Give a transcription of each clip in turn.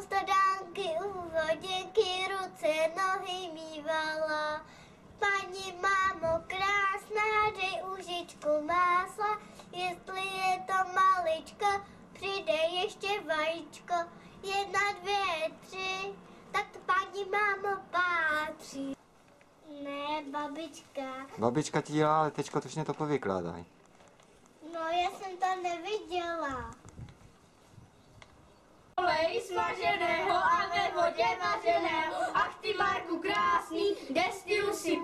stodánky, u voděnky, ruce, nohy mývala. Paní mámo krásná, dej užičku másla, jestli je to maličko, přidej ještě vajíčko. 1, 2, 3, tak to paní mámo patří. Ne, babička. Babička ti dělá, ale teďko točně to povykládaj. No, já jsem to neviděla. Olej smaženého a ve vodě vařeného, ach ty Marku krásný, kde jsi si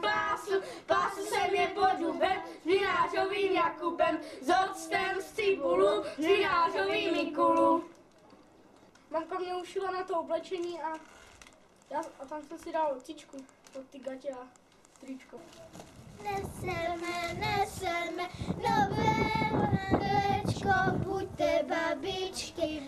pásl jsem je pod dubem, s vinářovým Jakubem, s octem z cibulu, s vinářovým Mikulu. Mamka mě ušila na to oblečení a tam jsem si dal cičku, ty gatě a tričko. Neseme nové lečko, buďte babičky,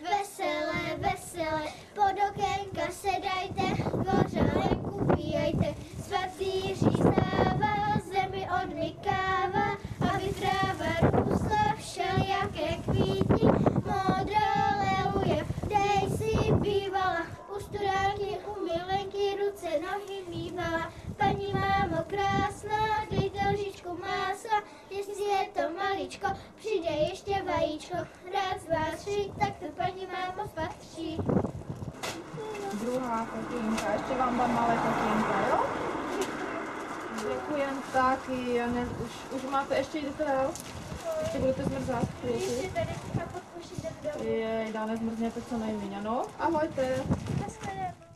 veselé, pod okénka sedajte, kořálenku píjajte, svatý Jiří stává, zemi odmykává, aby tráva růstla všelijaké kvíti, modrá leuje, dej si bývala, u studánky, u milenky, ruce, nohy mývala, paní mámo krásná, dejte lžičku másla, jestli je to maličko, přidej ještě vajíčko, rád z vás 3, tak to paní mámo patří. Druhá kotlínka, ještě vám dám malé kotlínka, jo? Děkujem taky, už máte, ještě jdete, jo? Ještě budete zmrzat chvilku. Ještě tady třeba pod koši jdem dolů. Jej, nezmrzněte co nejméně, ano? Ahojte. Naschledanou.